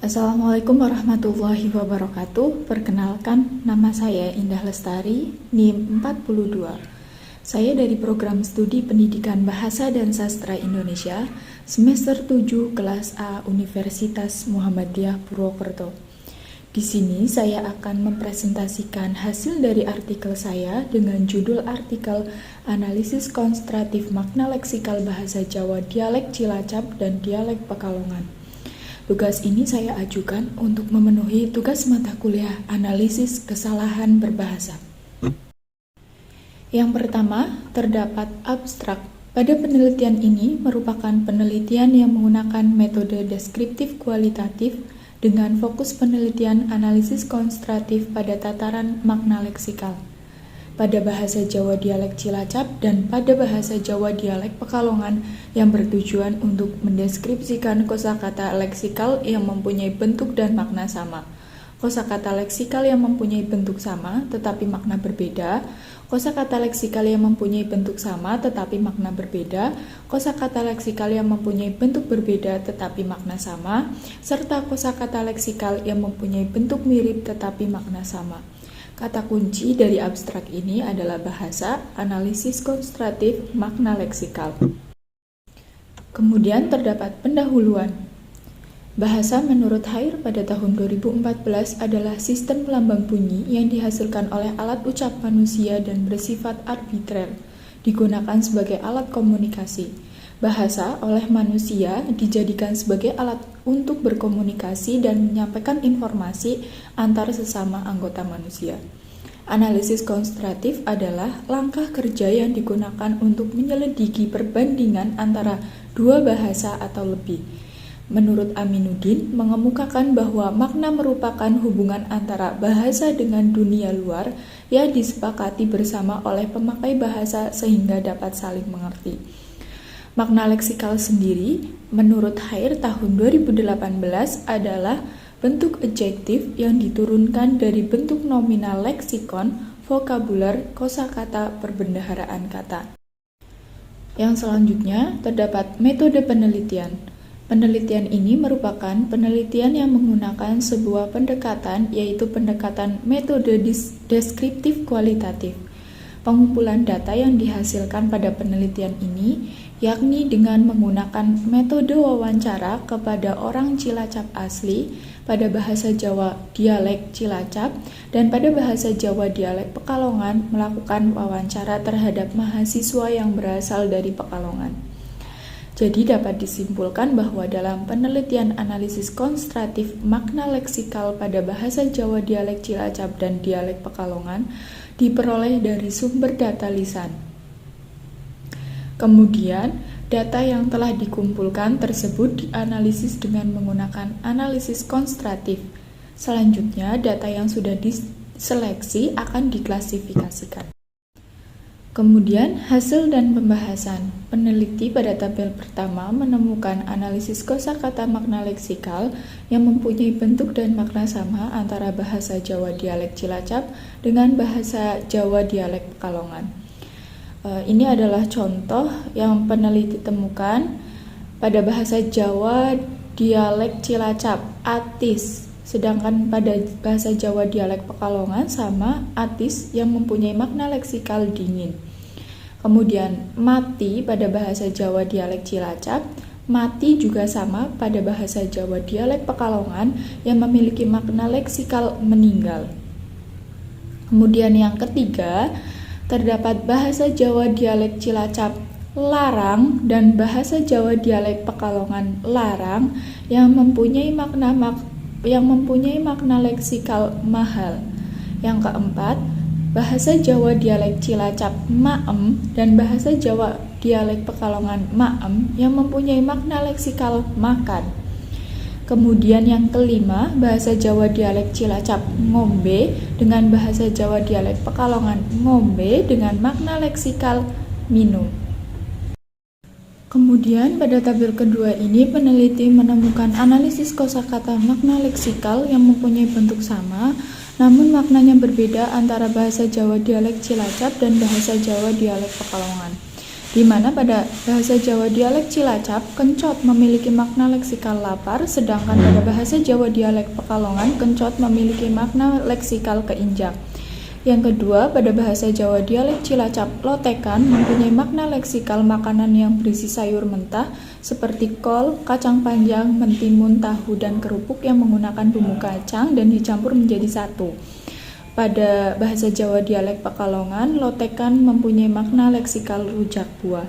Assalamualaikum warahmatullahi wabarakatuh. Perkenalkan, nama saya Indah Lestari, NIM 42. Saya dari Program Studi Pendidikan Bahasa dan Sastra Indonesia, semester 7 kelas A Universitas Muhammadiyah Purwokerto. Di sini saya akan mempresentasikan hasil dari artikel saya dengan judul artikel Analisis Konstruktif Makna Leksikal Bahasa Jawa Dialek Cilacap dan Dialek Pekalongan. Tugas ini saya ajukan untuk memenuhi tugas mata kuliah analisis kesalahan berbahasa. Yang pertama, terdapat abstrak. Pada penelitian ini merupakan penelitian yang menggunakan metode deskriptif kualitatif dengan fokus penelitian analisis konstruktif pada tataran makna leksikal. Pada bahasa Jawa dialek Cilacap dan pada bahasa Jawa dialek Pekalongan yang bertujuan untuk mendeskripsikan kosakata leksikal yang mempunyai bentuk dan makna sama. Kosakata leksikal yang mempunyai bentuk sama tetapi makna berbeda, kosakata leksikal yang mempunyai bentuk sama tetapi makna berbeda, kosakata leksikal yang mempunyai bentuk berbeda tetapi makna sama, serta kosakata leksikal yang mempunyai bentuk mirip tetapi makna sama. Kata kunci dari abstrak ini adalah bahasa, analisis konstruktif, makna leksikal. Kemudian terdapat pendahuluan. Bahasa menurut Hair pada tahun 2014 adalah sistem lambang bunyi yang dihasilkan oleh alat ucap manusia dan bersifat arbitrer, digunakan sebagai alat komunikasi. Bahasa oleh manusia dijadikan sebagai alat untuk berkomunikasi dan menyampaikan informasi antar sesama anggota manusia. Analisis konstruktif adalah langkah kerja yang digunakan untuk menyelidiki perbandingan antara dua bahasa atau lebih. Menurut Aminuddin, mengemukakan bahwa makna merupakan hubungan antara bahasa dengan dunia luar yang disepakati bersama oleh pemakai bahasa sehingga dapat saling mengerti. Makna leksikal sendiri, menurut Hair tahun 2018 adalah bentuk adjektif yang diturunkan dari bentuk nominal leksikon, vokabuler, kosakata, perbendaharaan kata. Yang selanjutnya, terdapat metode penelitian. Penelitian ini merupakan penelitian yang menggunakan sebuah pendekatan, yaitu pendekatan metode deskriptif kualitatif. Pengumpulan data yang dihasilkan pada penelitian ini yakni dengan menggunakan metode wawancara kepada orang Cilacap asli pada bahasa Jawa dialek Cilacap dan pada bahasa Jawa dialek Pekalongan melakukan wawancara terhadap mahasiswa yang berasal dari Pekalongan. Jadi dapat disimpulkan bahwa dalam penelitian analisis konstruktif makna leksikal pada bahasa Jawa dialek Cilacap dan dialek Pekalongan diperoleh dari sumber data lisan. Kemudian, data yang telah dikumpulkan tersebut dianalisis dengan menggunakan analisis konstruktif. Selanjutnya, data yang sudah diseleksi akan diklasifikasikan. Kemudian, hasil dan pembahasan. Peneliti pada tabel pertama menemukan analisis kosakata makna leksikal yang mempunyai bentuk dan makna sama antara bahasa Jawa dialek Cilacap dengan bahasa Jawa dialek Pekalongan. Ini adalah contoh yang peneliti temukan pada bahasa Jawa dialek Cilacap, atis, sedangkan pada bahasa Jawa dialek Pekalongan sama atis yang mempunyai makna leksikal dingin. Kemudian mati pada bahasa Jawa dialek Cilacap, mati juga sama pada bahasa Jawa dialek Pekalongan yang memiliki makna leksikal meninggal. Kemudian yang ketiga, terdapat bahasa Jawa dialek Cilacap larang dan bahasa Jawa dialek Pekalongan larang yang mempunyai makna leksikal mahal. Yang keempat, bahasa Jawa dialek Cilacap maem dan bahasa Jawa dialek Pekalongan maem yang mempunyai makna leksikal makan. Kemudian yang kelima, bahasa Jawa dialek Cilacap ngombe dengan bahasa Jawa dialek Pekalongan ngombe dengan makna leksikal minum. Kemudian pada tabel kedua ini peneliti menemukan analisis kosakata makna leksikal yang mempunyai bentuk sama, namun maknanya berbeda antara bahasa Jawa dialek Cilacap dan bahasa Jawa dialek Pekalongan. di mana pada bahasa Jawa dialek Cilacap, kencot memiliki makna leksikal lapar, sedangkan pada bahasa Jawa dialek Pekalongan, kencot memiliki makna leksikal keinjak. Yang kedua, pada bahasa Jawa dialek Cilacap, lotekan mempunyai makna leksikal makanan yang berisi sayur mentah seperti kol, kacang panjang, mentimun, tahu, dan kerupuk yang menggunakan bumbu kacang dan dicampur menjadi satu. Pada bahasa Jawa dialek Pekalongan, lotekan mempunyai makna leksikal rujak buah.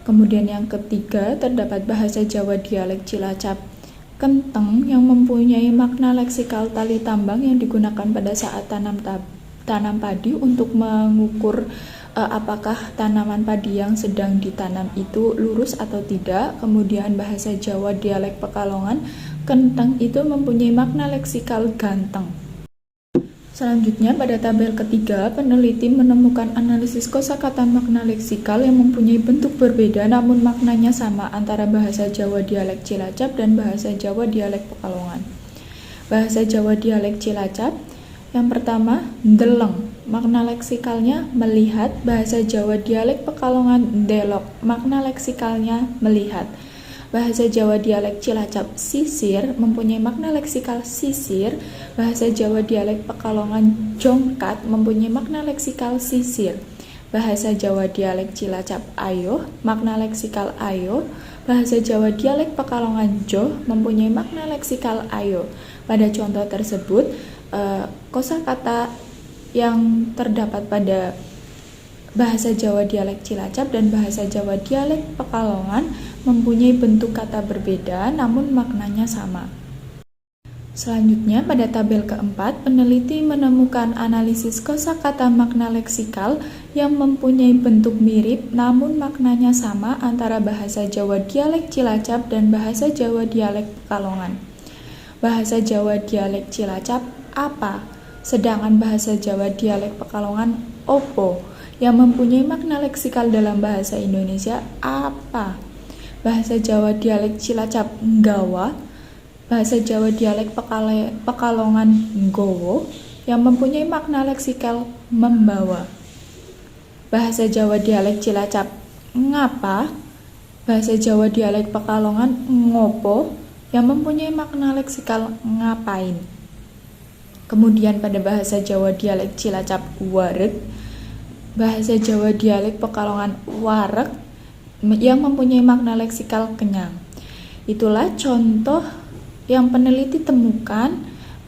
Kemudian yang ketiga, terdapat bahasa Jawa dialek Cilacap, kenteng yang mempunyai makna leksikal tali tambang yang digunakan pada saat tanam padi untuk mengukur apakah tanaman padi yang sedang ditanam itu lurus atau tidak. Kemudian bahasa Jawa dialek Pekalongan, kenteng itu mempunyai makna leksikal ganteng. Selanjutnya, pada tabel ketiga, peneliti menemukan analisis kosakata makna leksikal yang mempunyai bentuk berbeda namun maknanya sama antara bahasa Jawa dialek Cilacap dan bahasa Jawa dialek Pekalongan. Bahasa Jawa dialek Cilacap, yang pertama, ndeleng, makna leksikalnya melihat. Bahasa Jawa dialek Pekalongan, ndelok, makna leksikalnya melihat. Bahasa Jawa dialek Cilacap, sisir, mempunyai makna leksikal sisir. Bahasa Jawa dialek Pekalongan, jongkat, mempunyai makna leksikal sisir. Bahasa Jawa dialek Cilacap, ayo, makna leksikal ayo. Bahasa Jawa dialek Pekalongan, joh, mempunyai makna leksikal ayo. Pada contoh tersebut, kosakata yang terdapat pada bahasa Jawa dialek Cilacap dan bahasa Jawa dialek Pekalongan mempunyai bentuk kata berbeda namun maknanya sama. Selanjutnya, pada tabel keempat, peneliti menemukan analisis kosakata makna leksikal yang mempunyai bentuk mirip namun maknanya sama antara bahasa Jawa dialek Cilacap dan bahasa Jawa dialek Pekalongan. Bahasa Jawa dialek Cilacap apa, sedangkan bahasa Jawa dialek Pekalongan opo, yang mempunyai makna leksikal dalam bahasa Indonesia apa. Bahasa Jawa dialek Cilacap nggawa, bahasa Jawa dialek Pekalongan nggowo, yang mempunyai makna leksikal membawa. Bahasa Jawa dialek Cilacap ngapa, bahasa Jawa dialek Pekalongan ngopo, yang mempunyai makna leksikal ngapain. Kemudian pada bahasa Jawa dialek Cilacap wareg, bahasa Jawa dialek Pekalongan wareg, yang mempunyai makna leksikal kenyang. Itulah contoh yang peneliti temukan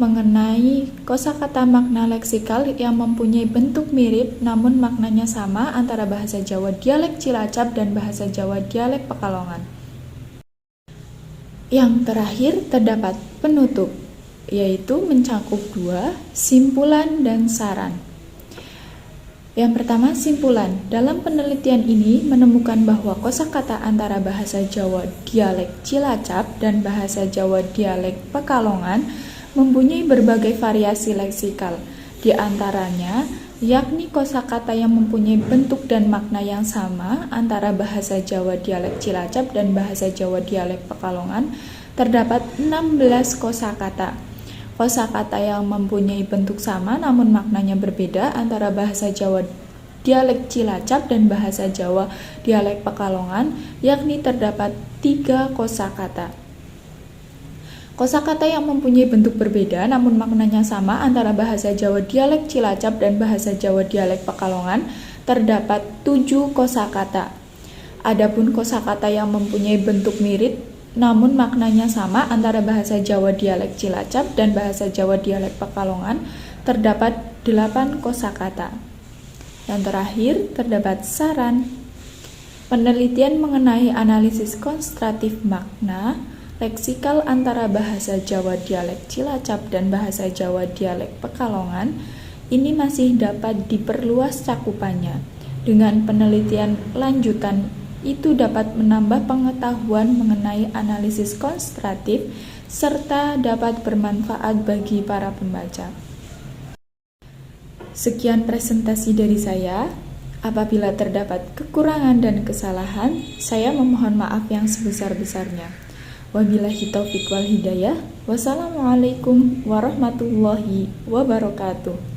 mengenai kosakata makna leksikal yang mempunyai bentuk mirip namun maknanya sama antara bahasa Jawa dialek Cilacap dan bahasa Jawa dialek Pekalongan. Yang terakhir terdapat penutup, yaitu mencakup 2, simpulan dan saran. Yang pertama, simpulan. Dalam penelitian ini menemukan bahwa kosakata antara bahasa Jawa dialek Cilacap dan bahasa Jawa dialek Pekalongan mempunyai berbagai variasi leksikal. Di antaranya, yakni kosakata yang mempunyai bentuk dan makna yang sama antara bahasa Jawa dialek Cilacap dan bahasa Jawa dialek Pekalongan, terdapat 16 kosakata. Kosakata yang mempunyai bentuk sama namun maknanya berbeda antara bahasa Jawa dialek Cilacap dan bahasa Jawa dialek Pekalongan, yakni terdapat 3 kosakata. Kosakata yang mempunyai bentuk berbeda namun maknanya sama antara bahasa Jawa dialek Cilacap dan bahasa Jawa dialek Pekalongan, terdapat 7 kosakata. Adapun kosakata yang mempunyai bentuk mirip namun maknanya sama antara bahasa Jawa dialek Cilacap dan bahasa Jawa dialek Pekalongan, terdapat 8 kosakata. Yang terakhir, terdapat saran. Penelitian mengenai analisis konstruktif makna leksikal antara bahasa Jawa dialek Cilacap dan bahasa Jawa dialek Pekalongan ini masih dapat diperluas cakupannya. Dengan penelitian lanjutan itu dapat menambah pengetahuan mengenai analisis konstruktif serta dapat bermanfaat bagi para pembaca. Sekian presentasi dari saya. Apabila terdapat kekurangan dan kesalahan, saya memohon maaf yang sebesar-besarnya. Wabillahi taufiq wal hidayah. Wassalamualaikum warahmatullahi wabarakatuh.